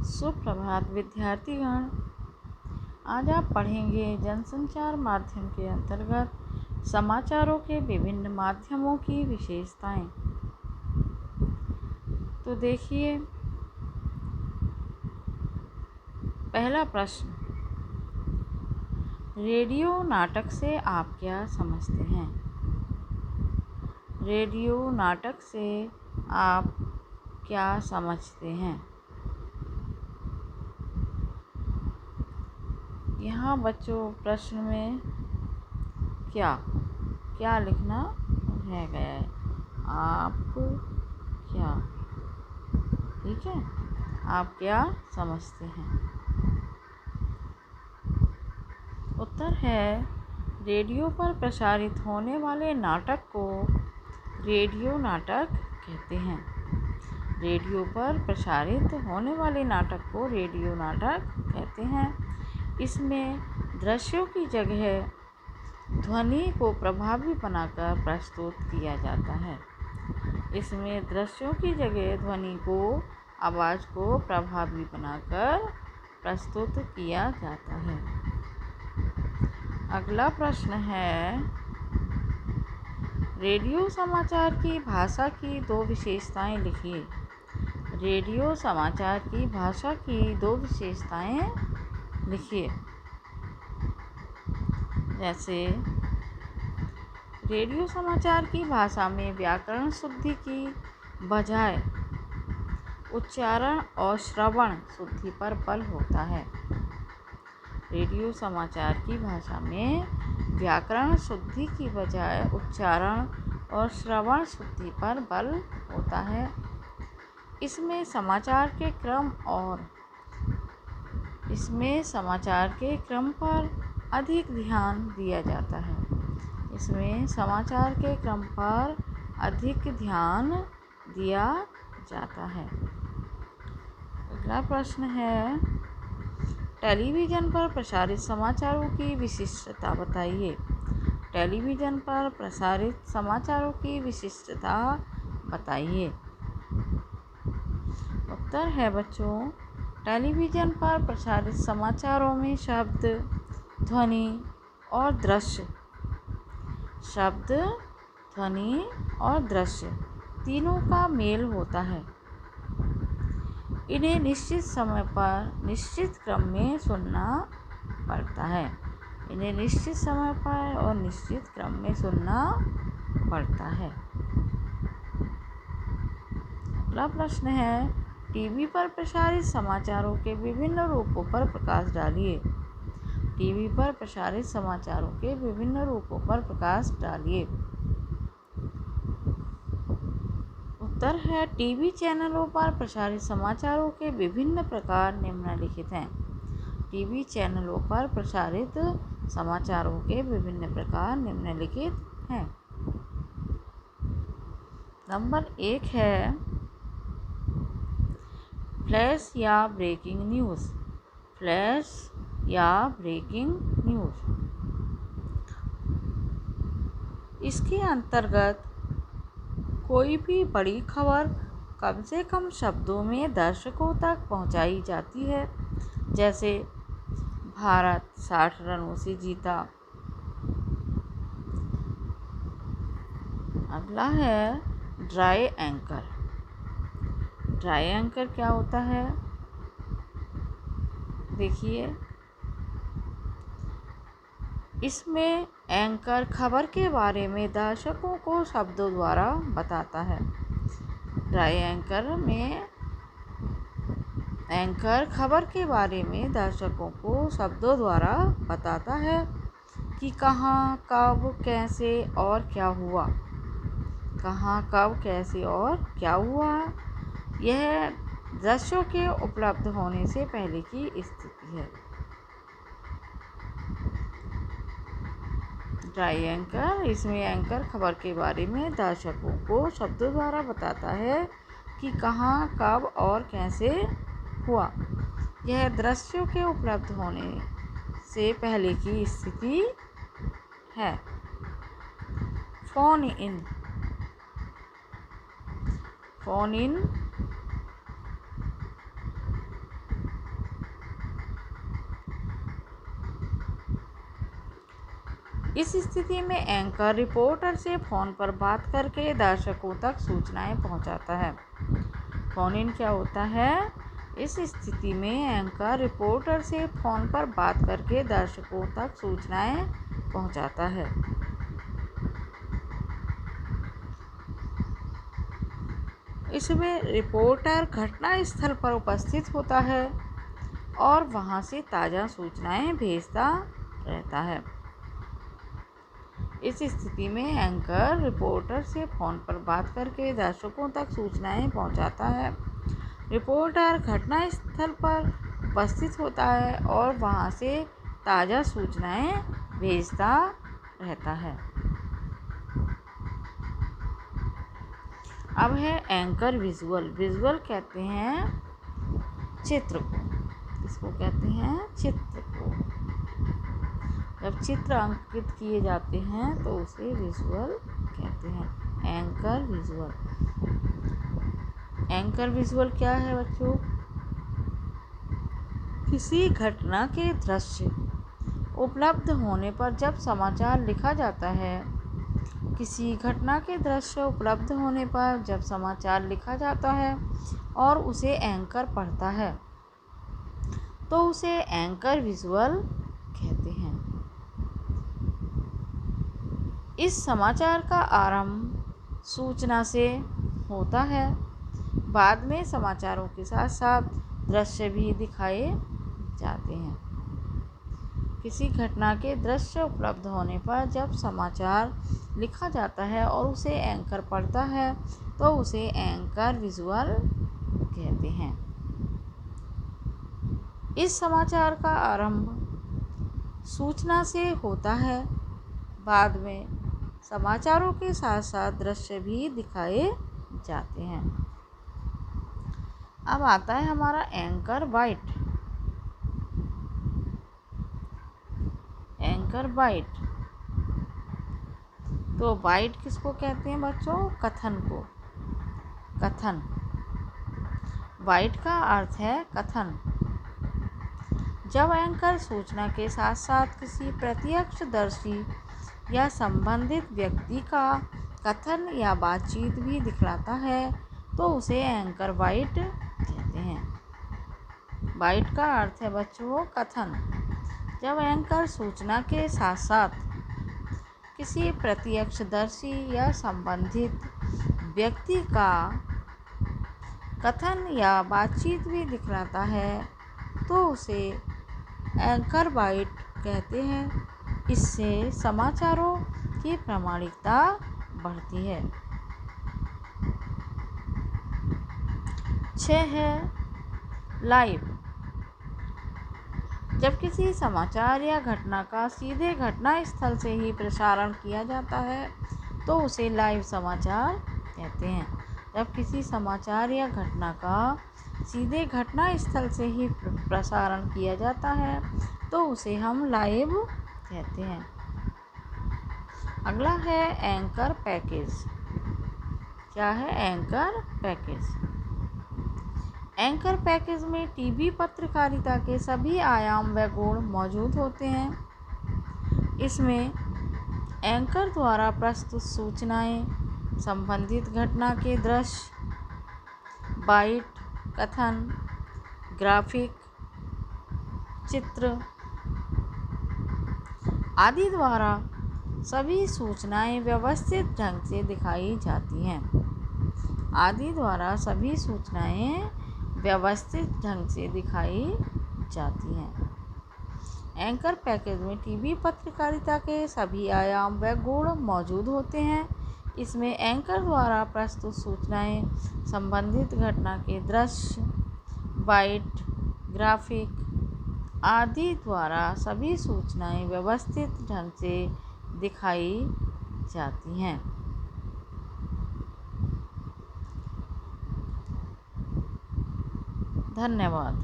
सुप्रभात विद्यार्थीगण। आज आप पढ़ेंगे जनसंचार माध्यम के अंतर्गत समाचारों के विभिन्न माध्यमों की विशेषताएं। तो देखिए, पहला प्रश्न, रेडियो नाटक से आप क्या समझते हैं? रेडियो नाटक से आप क्या समझते हैं? यहाँ बच्चों प्रश्न में क्या लिखना रह गया है। आप क्या, ठीक है, आप क्या समझते हैं? उत्तर है, रेडियो पर प्रसारित होने वाले नाटक को रेडियो नाटक कहते हैं। रेडियो पर प्रसारित होने वाले नाटक को रेडियो नाटक कहते हैं। इसमें दृश्यों की जगह ध्वनि को प्रभावी बनाकर प्रस्तुत किया जाता है। इसमें दृश्यों की जगह ध्वनि को, आवाज़ को प्रभावी बनाकर प्रस्तुत किया जाता है। अगला प्रश्न है, रेडियो समाचार की भाषा की दो विशेषताएं लिखिए। रेडियो समाचार की भाषा की दो विशेषताएं लिखिए। जैसे, रेडियो समाचार की भाषा में व्याकरण शुद्धि की बजाय उच्चारण और श्रवण शुद्धि पर बल होता है। रेडियो समाचार की भाषा में व्याकरण शुद्धि की बजाय उच्चारण और श्रवण शुद्धि पर बल होता है। इसमें समाचार के क्रम पर अधिक ध्यान दिया जाता है। इसमें समाचार के क्रम पर अधिक ध्यान दिया जाता है। अगला प्रश्न है, टेलीविज़न पर प्रसारित समाचारों की विशिष्टता बताइए। टेलीविज़न पर प्रसारित समाचारों की विशिष्टता बताइए। उत्तर है बच्चों, टेलीविज़न पर प्रसारित समाचारों में शब्द, ध्वनि और दृश्य तीनों का मेल होता है। इन्हें निश्चित समय पर निश्चित क्रम में सुनना पड़ता है। अगला प्रश्न है, टीवी पर प्रसारित समाचारों के विभिन्न रूपों पर प्रकाश डालिए। टीवी पर प्रसारित समाचारों के विभिन्न रूपों पर प्रकाश डालिए। उत्तर है, टीवी चैनलों पर प्रसारित समाचारों के विभिन्न प्रकार निम्नलिखित हैं। टीवी चैनलों पर प्रसारित समाचारों के विभिन्न प्रकार निम्नलिखित हैं। नंबर 1 है, फ्लैश या ब्रेकिंग न्यूज़। फ्लैश या ब्रेकिंग न्यूज़, इसके अंतर्गत कोई भी बड़ी खबर कम से कम शब्दों में दर्शकों तक पहुंचाई जाती है। जैसे, भारत 60 रनों से जीता। अगला है, ड्राई एंकर। ड्राई एंकर क्या होता है? देखिए, इसमें एंकर खबर के बारे में दर्शकों को शब्दों द्वारा बताता है। ड्राई एंकर में एंकर खबर के बारे में दर्शकों को शब्दों द्वारा बताता है कि कहाँ, कब, कैसे और क्या हुआ। यह दृश्यों के उपलब्ध होने से पहले की स्थिति है। ड्राई एंकर, इसमें एंकर खबर के बारे में दर्शकों को शब्दों द्वारा बताता है कि कहाँ, कब और कैसे हुआ। यह दृश्यों के उपलब्ध होने से पहले की स्थिति है। Phone in. इस स्थिति में एंकर रिपोर्टर से फ़ोन पर बात करके दर्शकों तक सूचनाएं पहुंचाता है। फ़ोन इन क्या होता है? इस स्थिति में एंकर रिपोर्टर से फ़ोन पर बात करके दर्शकों तक सूचनाएं पहुंचाता है। इसमें रिपोर्टर घटनास्थल पर उपस्थित होता है और वहां से ताज़ा सूचनाएं भेजता रहता है। इस स्थिति में एंकर रिपोर्टर से फ़ोन पर बात करके दर्शकों तक सूचनाएं पहुंचाता है। रिपोर्टर घटनास्थल पर उपस्थित होता है और वहां से ताज़ा सूचनाएं भेजता रहता है। अब है एंकर विजुअल। विजुअल कहते हैं चित्र को। इसको कहते हैं चित्र को। जब चित्र अंकित किए जाते हैं तो उसे विजुअल कहते हैं। Anchor visual. एंकर विजुअल क्या है बच्चों? किसी घटना के दृश्य उपलब्ध होने पर जब समाचार लिखा जाता है, किसी घटना के दृश्य उपलब्ध होने पर जब समाचार लिखा जाता है और उसे एंकर पढ़ता है तो उसे एंकर विजुअल कहते हैं। इस समाचार का आरंभ सूचना से होता है। बाद में समाचारों के साथ साथ दृश्य भी दिखाए जाते हैं। किसी घटना के दृश्य उपलब्ध होने पर जब समाचार लिखा जाता है और उसे एंकर पढ़ता है तो उसे एंकर विजुअल कहते हैं। इस समाचार का आरंभ सूचना से होता है। बाद में समाचारों के साथ साथ दृश्य भी दिखाए जाते हैं। अब आता है हमारा एंकर बाइट। Anchor bite. तो बाइट किसको कहते हैं बच्चों? कथन को। कथन। बाइट का अर्थ है कथन। जब एंकर सूचना के साथ साथ किसी प्रत्यक्षदर्शी या संबंधित व्यक्ति का कथन या बातचीत भी दिखलाता है तो उसे एंकर बाइट कहते हैं। बाइट का अर्थ है बच्चों कथन। जब एंकर सूचना के साथ साथ किसी प्रत्यक्षदर्शी या संबंधित व्यक्ति का कथन या बातचीत भी दिखलाता है तो उसे एंकर बाइट कहते हैं। इससे समाचारों की प्रामाणिकता बढ़ती है। 6 है लाइव। जब किसी समाचार या घटना का सीधे घटना स्थल से ही प्रसारण किया जाता है तो उसे लाइव समाचार कहते हैं। जब किसी समाचार या घटना का सीधे घटना स्थल से ही प्रसारण किया जाता है तो उसे हम लाइव कहते हैं। अगला है एंकर पैकेज। क्या है? Anchor package. एंकर पैकेज में टीवी पत्रकारिता के सभी आयाम व गुण मौजूद होते हैं। इसमें एंकर द्वारा प्रस्तुत सूचनाएं, संबंधित घटना के दृश्य, बाइट, कथन, ग्राफिक, चित्र आदि द्वारा सभी सूचनाएं व्यवस्थित ढंग से दिखाई जाती हैं। आदि द्वारा सभी सूचनाएं व्यवस्थित ढंग से दिखाई जाती हैं। एंकर पैकेज में टीवी पत्रकारिता के सभी आयाम व गुण मौजूद होते हैं। इसमें एंकर द्वारा प्रस्तुत सूचनाएं, संबंधित घटना के दृश्य, बाइट, ग्राफिक आदि द्वारा सभी सूचनाएं व्यवस्थित ढंग से दिखाई जाती हैं। धन्यवाद।